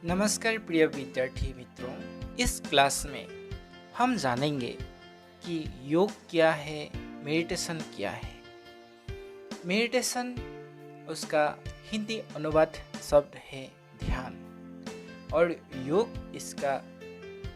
नमस्कार प्रिय विद्यार्थी मित्रों। इस क्लास में हम जानेंगे कि योग क्या है, मेडिटेशन क्या है। मेडिटेशन उसका हिंदी अनुवाद शब्द है ध्यान, और योग इसका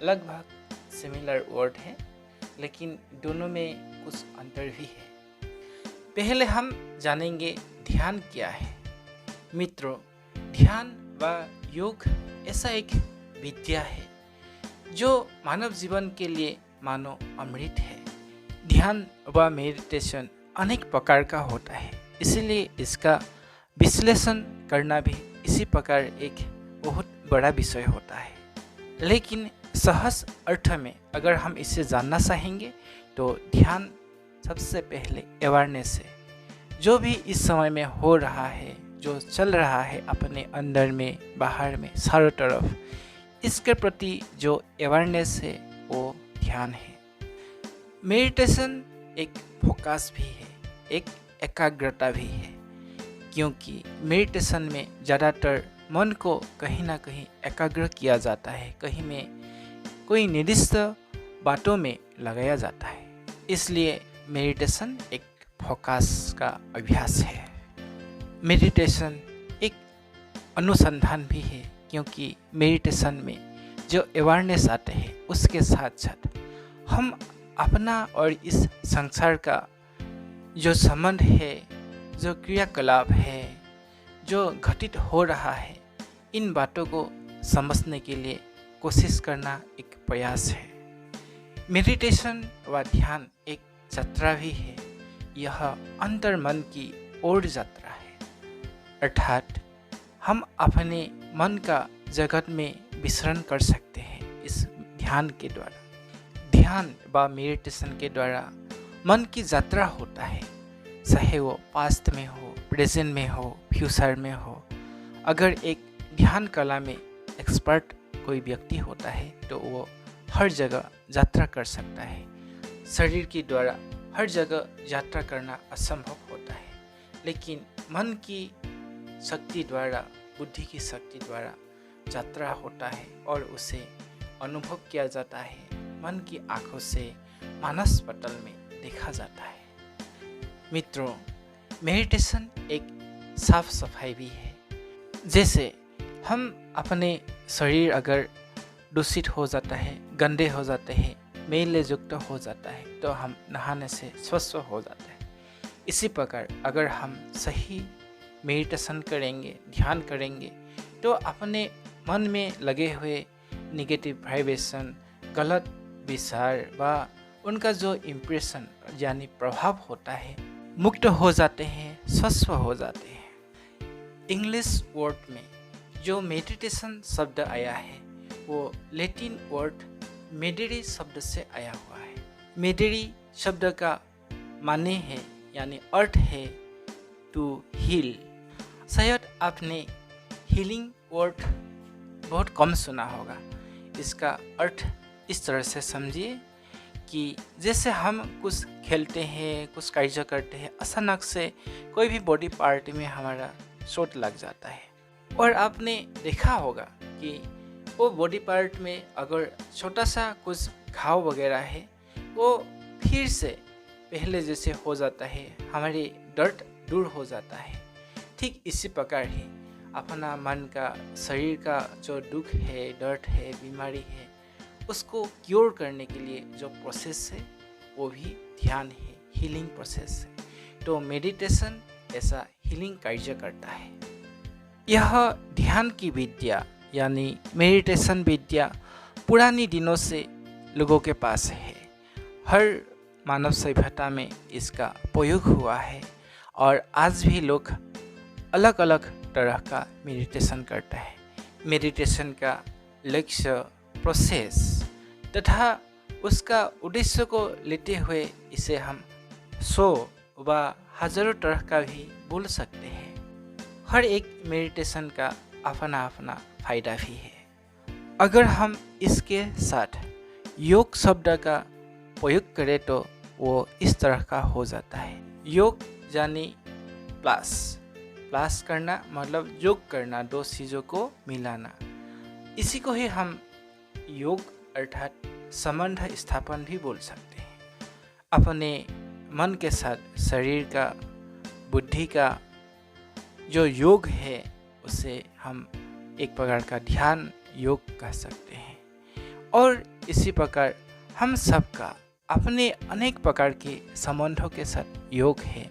लगभग सिमिलर वर्ड है, लेकिन दोनों में कुछ अंतर भी है। पहले हम जानेंगे ध्यान क्या है। मित्रों, ध्यान व योग ऐसा एक विद्या है जो मानव जीवन के लिए मानो अमृत है। ध्यान व मेडिटेशन अनेक प्रकार का होता है, इसीलिए इसका विश्लेषण करना भी इसी प्रकार एक बहुत बड़ा विषय होता है। लेकिन सहज अर्थ में अगर हम इसे जानना चाहेंगे तो ध्यान सबसे पहले अवेयरनेस है। जो भी इस समय में हो रहा है, जो चल रहा है अपने अंदर में, बाहर में, चारों तरफ, इसके प्रति जो अवेयरनेस है वो ध्यान है। मेडिटेशन एक फोकस भी है, एक एकाग्रता भी है, क्योंकि मेडिटेशन में ज़्यादातर मन को कहीं ना कहीं एकाग्र किया जाता है, कहीं में कोई निर्दिष्ट बातों में लगाया जाता है। इसलिए मेडिटेशन एक फोकस का अभ्यास है। मेडिटेशन एक अनुसंधान भी है, क्योंकि मेडिटेशन में जो अवेयरनेस आते हैं उसके साथ साथ हम अपना और इस संसार का जो संबंध है, जो क्रियाकलाप है, जो घटित हो रहा है, इन बातों को समझने के लिए कोशिश करना एक प्रयास है। मेडिटेशन व ध्यान एक यात्रा भी है। यह अंतर्मन की ओर यात्रा है, अर्थात हम अपने मन का जगत में विचरण कर सकते हैं इस ध्यान के द्वारा। ध्यान व मेडिटेशन के द्वारा मन की यात्रा होता है, चाहे वो पास्ट में हो, प्रेजेंट में हो, फ्यूचर में हो। अगर एक ध्यान कला में एक्सपर्ट कोई व्यक्ति होता है तो वो हर जगह यात्रा कर सकता है। शरीर के द्वारा हर जगह यात्रा करना असंभव होता है, लेकिन मन की शक्ति द्वारा, बुद्धि की शक्ति द्वारा यात्रा होता है और उसे अनुभव किया जाता है, मन की आंखों से मानस पटल में देखा जाता है। मित्रों, मेडिटेशन एक साफ सफाई भी है। जैसे हम अपने शरीर अगर दूषित हो जाता है, गंदे हो जाते हैं, मैल युक्त हो जाता है, तो हम नहाने से स्वच्छ हो जाता है। इसी प्रकार अगर हम सही मेडिटेशन करेंगे, ध्यान करेंगे, तो अपने मन में लगे हुए निगेटिव वाइब्रेशन, गलत विचार व उनका जो इम्प्रेशन यानी प्रभाव होता है, मुक्त हो जाते हैं, स्वस्थ हो जाते हैं। इंग्लिश वर्ड में जो मेडिटेशन शब्द आया है वो लैटिन वर्ड मेडिरी शब्द से आया हुआ है। मेडिरी शब्द का माने है यानी अर्थ है टू हील। शायद आपने हीलिंग वर्ड बहुत कम सुना होगा। इसका अर्थ इस तरह से समझिए कि जैसे हम कुछ खेलते हैं, कुछ कार्य करते हैं, अचानक से कोई भी बॉडी पार्ट में हमारा चोट लग जाता है, और आपने देखा होगा कि वो बॉडी पार्ट में अगर छोटा सा कुछ घाव वगैरह है, वो फिर से पहले जैसे हो जाता है, हमारी दर्द दूर हो जाता है। ठीक इसी प्रकार ही अपना मन का, शरीर का जो दुख है, दर्द है, बीमारी है, उसको क्योर करने के लिए जो प्रोसेस है वो भी ध्यान है, हीलिंग प्रोसेस है। तो मेडिटेशन ऐसा हीलिंग कार्य करता है। यह ध्यान की विद्या यानी मेडिटेशन विद्या पुरानी दिनों से लोगों के पास है। हर मानव सभ्यता में इसका प्रयोग हुआ है, और आज भी लोग अलग अलग तरह का मेडिटेशन करता है। मेडिटेशन का लक्ष्य, प्रोसेस तथा उसका उद्देश्य को लेते हुए इसे हम 100 व हजारों तरह का भी बोल सकते हैं। हर एक मेडिटेशन का अपना अपना फायदा भी है। अगर हम इसके साथ योग शब्द का प्रयोग करें तो वो इस तरह का हो जाता है। योग यानी प्लस करना, मतलब योग करना, दो चीज़ों को मिलाना। इसी को ही हम योग अर्थात संबंध स्थापन भी बोल सकते हैं। अपने मन के साथ शरीर का, बुद्धि का जो योग है उसे हम एक प्रकार का ध्यान योग कह सकते हैं। और इसी प्रकार हम सबका अपने अनेक प्रकार के संबंधों के साथ योग है,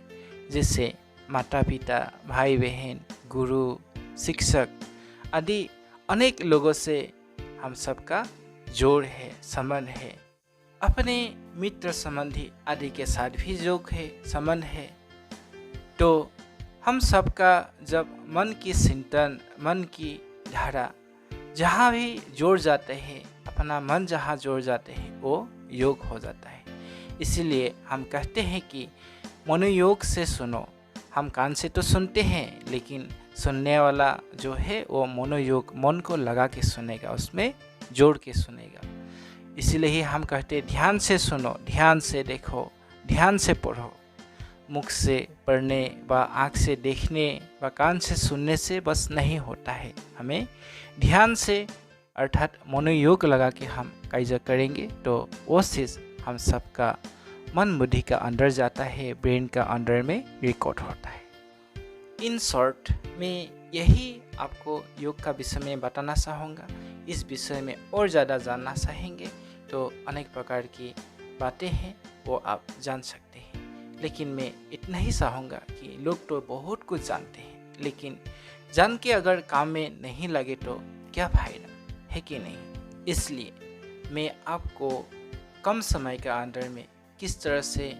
जैसे माता पिता, भाई बहन, गुरु, शिक्षक आदि अनेक लोगों से हम सबका जोड़ है, संबंध है। अपने मित्र संबंधी आदि के साथ भी योग है, संबंध है। तो हम सबका जब मन की चिंतन, मन की धारा जहाँ भी जोड़ जाते हैं, अपना मन जहाँ जोड़ जाते हैं वो योग हो जाता है। इसीलिए हम कहते हैं कि मनोयोग से सुनो। हम कान से तो सुनते हैं, लेकिन सुनने वाला जो है वो मनोयोग, मन को लगा के सुनेगा, उसमें जोड़ के सुनेगा। इसीलिए ही हम कहते हैं ध्यान से सुनो, ध्यान से देखो, ध्यान से पढ़ो। मुख से पढ़ने व आँख से देखने व कान से सुनने से बस नहीं होता है। हमें ध्यान से अर्थात मनोयोग लगा के हम कार्य करेंगे तो वो चीज़ हम सबका मन बुद्धि का अंदर जाता है, ब्रेन का अंदर में रिकॉर्ड होता है। इन शॉर्ट में यही आपको योग का विषय में बताना चाहूँगा। इस विषय में और ज़्यादा जानना चाहेंगे तो अनेक प्रकार की बातें हैं वो आप जान सकते हैं, लेकिन मैं इतना ही चाहूँगा कि लोग तो बहुत कुछ जानते हैं, लेकिन जान के अगर काम में नहीं लगे तो क्या फ़ायदा है कि नहीं। इसलिए मैं आपको कम समय के अंदर में किस तरह से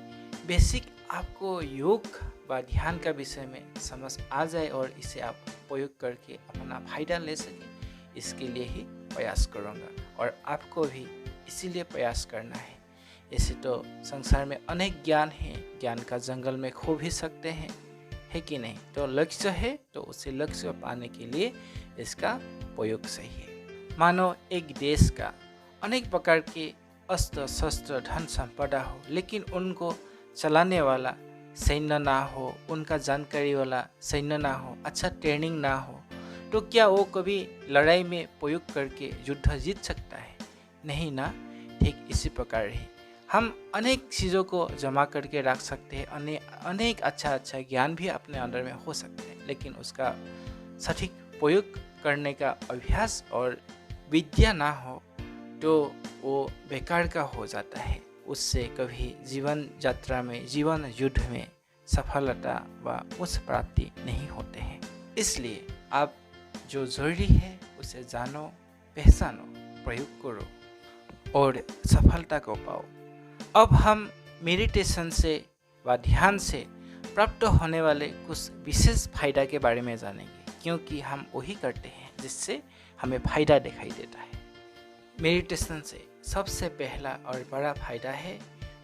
बेसिक आपको योग व ध्यान का विषय में समझ आ जाए और इसे आप प्रयोग करके अपना फायदा ले सकें, इसके लिए ही प्रयास करूँगा। और आपको भी इसीलिए प्रयास करना है। ऐसे तो संसार में अनेक ज्ञान है, ज्ञान का जंगल में खो भी सकते हैं, है कि नहीं। तो लक्ष्य है तो उसे लक्ष्य पाने के लिए इसका प्रयोग सही है। मानो एक देश का अनेक प्रकार के अस्त्र शस्त्र धन संपदा हो, लेकिन उनको चलाने वाला सैन्य ना हो, उनका जानकारी वाला सैन्य ना हो, अच्छा ट्रेनिंग ना हो, तो क्या वो कभी लड़ाई में प्रयोग करके युद्ध जीत सकता है? नहीं ना। ठीक इसी प्रकार ही हम अनेक चीज़ों को जमा करके रख सकते हैं, अनेक अच्छा ज्ञान भी अपने अंदर में हो सकते हैं, लेकिन उसका सटीक प्रयोग करने का अभ्यास और विद्या ना हो तो वो बेकार का हो जाता है। उससे कभी जीवन यात्रा में, जीवन युद्ध में सफलता व उस प्राप्ति नहीं होते हैं। इसलिए आप जो जरूरी है उसे जानो, पहचानो, प्रयोग करो और सफलता को पाओ। अब हम मेडिटेशन से व ध्यान से प्राप्त होने वाले कुछ विशेष फायदा के बारे में जानेंगे, क्योंकि हम वही करते हैं जिससे हमें फायदा दिखाई देता है। मेडिटेशन से सबसे पहला और बड़ा फायदा है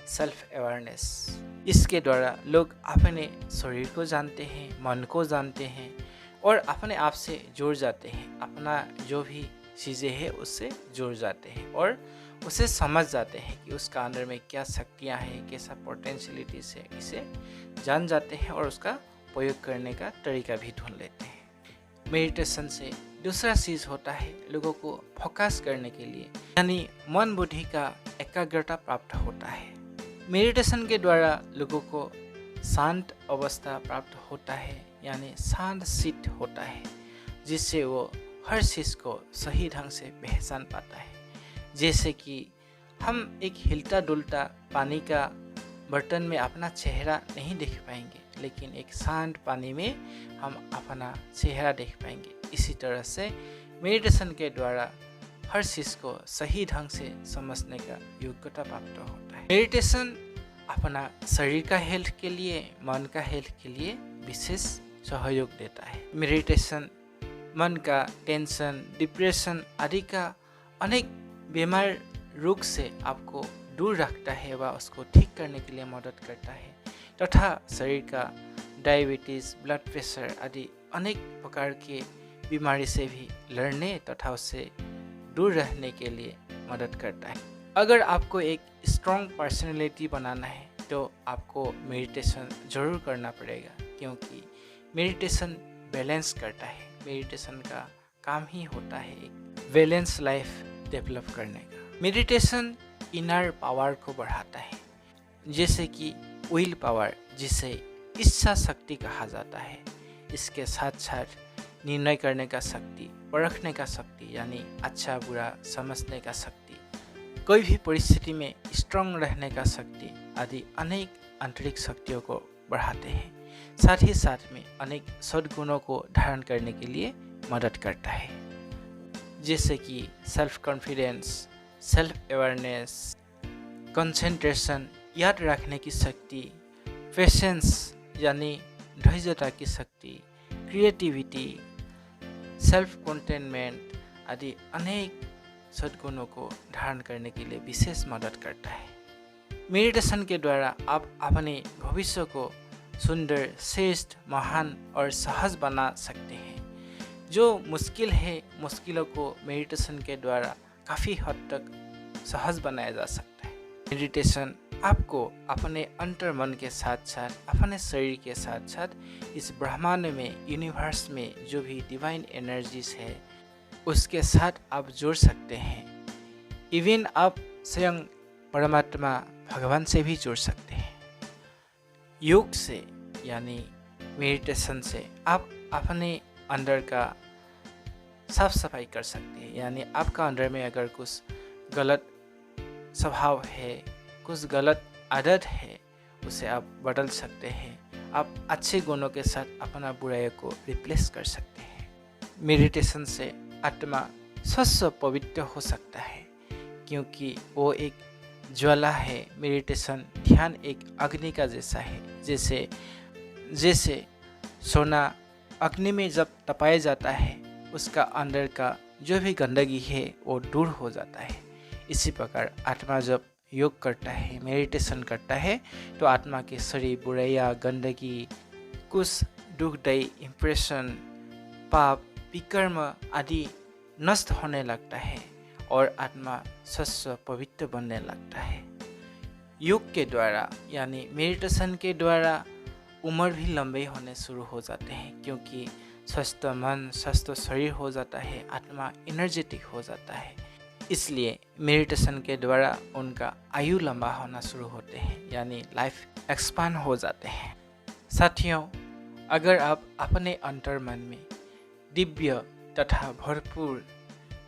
सेल्फ अवेयरनेस। इसके द्वारा लोग अपने शरीर को जानते हैं, मन को जानते हैं और अपने आप से जुड़ जाते हैं। अपना जो भी चीज़ें हैं उससे जुड़ जाते हैं और उसे समझ जाते हैं कि उसका अंदर में क्या शक्तियाँ हैं, कैसा पोटेंशियलिटीज है, इसे जान जाते हैं और उसका प्रयोग करने का तरीका भी ढूंढ लेते हैं। मेडिटेशन से दूसरा चीज़ होता है लोगों को फोकस करने के लिए, यानी मन बुद्धि का एकाग्रता प्राप्त होता है। मेडिटेशन के द्वारा लोगों को शांत अवस्था प्राप्त होता है, यानी शांत चित्त होता है, जिससे वो हर चीज़ को सही ढंग से पहचान पाता है। जैसे कि हम एक हिलता डुलता पानी का बर्तन में अपना चेहरा नहीं देख पाएंगे, लेकिन एक शांत पानी में हम अपना चेहरा देख पाएंगे। इसी तरह से मेडिटेशन के द्वारा हर चीज़ को सही ढंग से समझने का योग्यता प्राप्त होता है। मेडिटेशन अपना शरीर का हेल्थ के लिए, मन का हेल्थ के लिए विशेष सहयोग देता है। मेडिटेशन मन का टेंशन, डिप्रेशन आदि का अनेक बीमार रोग से आपको दूर रखता है व उसको ठीक करने के लिए मदद करता है, तथा शरीर का डायबिटीज़, ब्लड प्रेशर आदि अनेक प्रकार के बीमारी से भी लड़ने तथा उससे दूर रहने के लिए मदद करता है। अगर आपको एक स्ट्रॉन्ग पर्सनैलिटी बनाना है तो आपको मेडिटेशन ज़रूर करना पड़ेगा, क्योंकि मेडिटेशन बैलेंस करता है। मेडिटेशन का काम ही होता है एक बैलेंस लाइफ डेवलप करने का। मेडिटेशन इनर पावर को बढ़ाता है, जैसे कि विल पावर, जिसे इच्छा शक्ति कहा जाता है। इसके साथ साथ निर्णय करने का शक्ति, परखने का शक्ति यानी अच्छा बुरा समझने का शक्ति, कोई भी परिस्थिति में स्ट्रांग रहने का शक्ति आदि अनेक आंतरिक शक्तियों को बढ़ाते हैं। साथ ही साथ में अनेक सद्गुणों को धारण करने के लिए मदद करता है, जैसे कि self confidence, self awareness, concentration, याद रखने की शक्ति, पेशेंस यानी धैर्यता की शक्ति, क्रिएटिविटी, सेल्फ कंटेनमेंट आदि अनेक सद्गुणों को धारण करने के लिए विशेष मदद करता है। मेडिटेशन के द्वारा आप अपने भविष्य को सुंदर, श्रेष्ठ, महान और सहज बना सकते हैं। जो मुश्किल है, मुश्किलों को मेडिटेशन के द्वारा काफ़ी हद तक सहज बनाया जा सकता है। मेडिटेशन आपको अपने अंतर मन के साथ साथ अपने शरीर के साथ साथ इस ब्रह्मांड में, यूनिवर्स में जो भी डिवाइन एनर्जीज है उसके साथ आप जुड़ सकते हैं। इवन आप स्वयं परमात्मा भगवान से भी जुड़ सकते हैं। योग से यानी मेडिटेशन से आप अपने अंदर का साफ सफाई कर सकते हैं। यानी आपका अंदर में अगर कुछ गलत स्वभाव है, कुछ गलत आदत है, उसे आप बदल सकते हैं। आप अच्छे गुणों के साथ अपना बुराई को रिप्लेस कर सकते हैं। मेडिटेशन से आत्मा स्वच्छ पवित्र हो सकता है, क्योंकि वो एक ज्वाला है। मेडिटेशन ध्यान एक अग्नि का जैसा है। जैसे सोना अग्नि में जब तपाया जाता है, उसका अंदर का जो भी गंदगी है वो दूर हो जाता है। इसी प्रकार आत्मा जब योग करता है, मेडिटेशन करता है, तो आत्मा के शरीर बुराइयाँ, गंदगी, कुछ दुखदायी इम्प्रेशन, पाप, विकर्म आदि नष्ट होने लगता है और आत्मा स्वच्छ पवित्र बनने लगता है। योग के द्वारा यानी मेडिटेशन के द्वारा उम्र भी लंबे होने शुरू हो जाते हैं, क्योंकि स्वस्थ मन, स्वस्थ शरीर हो जाता है, आत्मा एनर्जेटिक हो जाता है। इसलिए मेडिटेशन के द्वारा उनका आयु लंबा होना शुरू होते हैं, यानी लाइफ एक्सपांड हो जाते हैं। साथियों, अगर आप अपने अंतर मन में दिव्य तथा भरपूर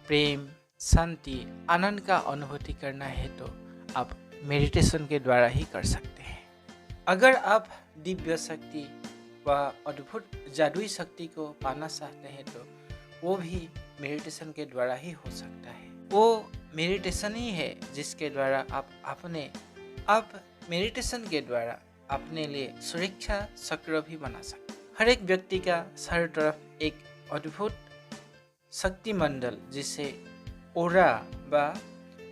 प्रेम, शांति, आनंद का अनुभूति करना है तो आप मेडिटेशन के द्वारा ही कर सकते हैं। अगर आप दिव्य शक्ति व अद्भुत जादुई शक्ति को पाना चाहते हैं तो वो भी मेडिटेशन के द्वारा ही हो सकता है। वो मेडिटेशन ही है जिसके द्वारा आप मेडिटेशन के द्वारा अपने लिए सुरक्षा चक्र भी बना सकते हैं। हर एक व्यक्ति का चारों तरफ एक अद्भुत शक्ति मंडल, जिसे ओरा व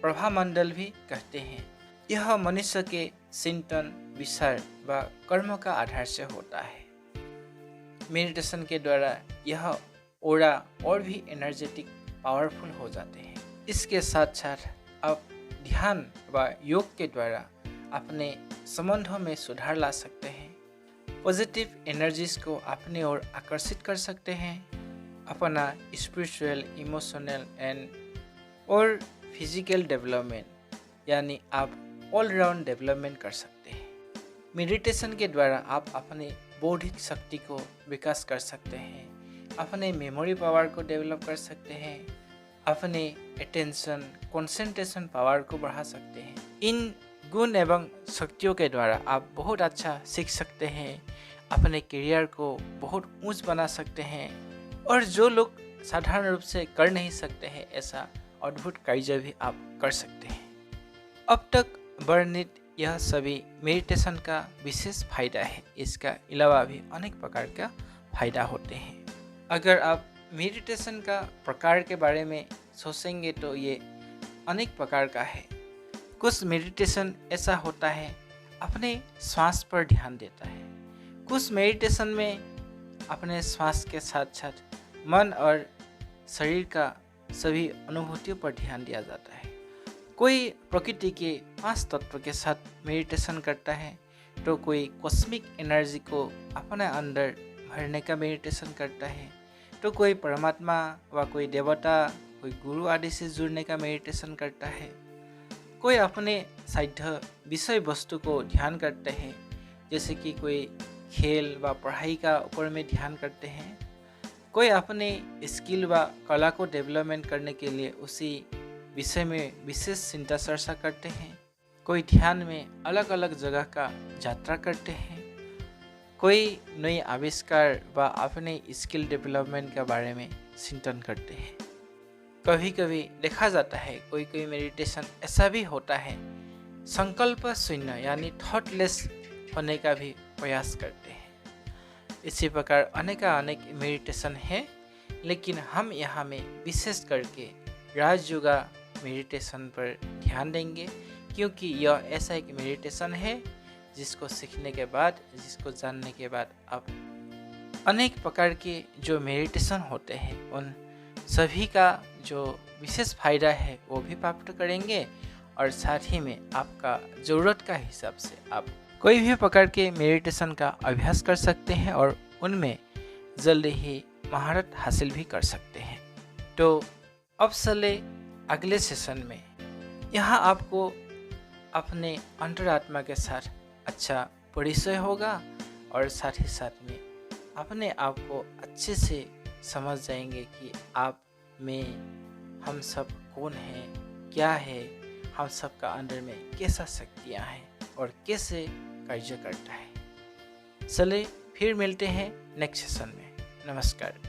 प्रभा मंडल भी कहते हैं, यह मनुष्य के चिंतन, विचार व कर्म का आधार से होता है। मेडिटेशन के द्वारा यह ओरा और भी एनर्जेटिक, पावरफुल हो जाते हैं। इसके साथ साथ आप ध्यान व योग के द्वारा अपने संबंधों में सुधार ला सकते हैं। पॉजिटिव एनर्जीज को अपने ओर आकर्षित कर सकते हैं। अपना स्पिरिचुअल, इमोशनल एंड और फिजिकल डेवलपमेंट यानी आप ऑल राउंड डेवलपमेंट कर सकते हैं। मेडिटेशन के द्वारा आप अपने बौद्धिक शक्ति को विकास कर सकते हैं, अपने मेमोरी पावर को डेवलप कर सकते हैं, अपने अटेंशन, कंसंट्रेशन पावर को बढ़ा सकते हैं। इन गुण एवं शक्तियों के द्वारा आप बहुत अच्छा सीख सकते हैं, अपने करियर को बहुत ऊंच बना सकते हैं, और जो लोग साधारण रूप से कर नहीं सकते हैं ऐसा अद्भुत कार्य भी आप कर सकते हैं। अब तक वर्णित यह सभी मेडिटेशन का विशेष फायदा है। इसका अलावा भी अनेक प्रकार का फायदा होते हैं। अगर आप मेडिटेशन का प्रकार के बारे में सोचेंगे तो ये अनेक प्रकार का है। कुछ मेडिटेशन ऐसा होता है अपने श्वास पर ध्यान देता है। कुछ मेडिटेशन में अपने श्वास के साथ साथ मन और शरीर का सभी अनुभूतियों पर ध्यान दिया जाता है। कोई प्रकृति के 5 तत्व के साथ मेडिटेशन करता है, तो कोई कॉस्मिक एनर्जी को अपने अंदर भरने का मेडिटेशन करता है, तो कोई परमात्मा व कोई देवता, कोई गुरु आदि से जुड़ने का मेडिटेशन करता है। कोई अपने साध्य विषय वस्तु को ध्यान करते हैं, जैसे कि कोई खेल व पढ़ाई का ऊपर में ध्यान करते हैं। कोई अपने स्किल व कला को डेवलपमेंट करने के लिए उसी विषय में विशेष चिंता चर्चा करते हैं। कोई ध्यान में अलग अलग जगह का यात्रा करते हैं। कोई नई आविष्कार व अपने स्किल डेवलपमेंट के बारे में चिंतन करते हैं। कभी कभी देखा जाता है कोई कोई मेडिटेशन ऐसा भी होता है, संकल्प शून्य यानी थॉटलेस होने का भी प्रयास करते हैं। इसी प्रकार अनेक मेडिटेशन है, लेकिन हम यहाँ में विशेष करके राजयोगा मेडिटेशन पर ध्यान देंगे, क्योंकि यह ऐसा एक मेडिटेशन है जिसको सीखने के बाद, जिसको जानने के बाद आप अनेक प्रकार के जो मेडिटेशन होते हैं उन सभी का जो विशेष फायदा है वो भी प्राप्त करेंगे, और साथ ही में आपका ज़रूरत का हिसाब से आप कोई भी प्रकार के मेडिटेशन का अभ्यास कर सकते हैं और उनमें जल्दी ही महारत हासिल भी कर सकते हैं। तो अब चले अगले सेशन में। यहाँ आपको अपने अंतरात्मा के साथ अच्छा परिचय होगा और साथ ही साथ में अपने आप को अच्छे से समझ जाएंगे कि आप में हम सब कौन हैं, क्या है, हम सब का अंदर में कैसा शक्तियाँ हैं और कैसे कार्य करता है। चले फिर मिलते हैं नेक्स्ट सेशन में। नमस्कार।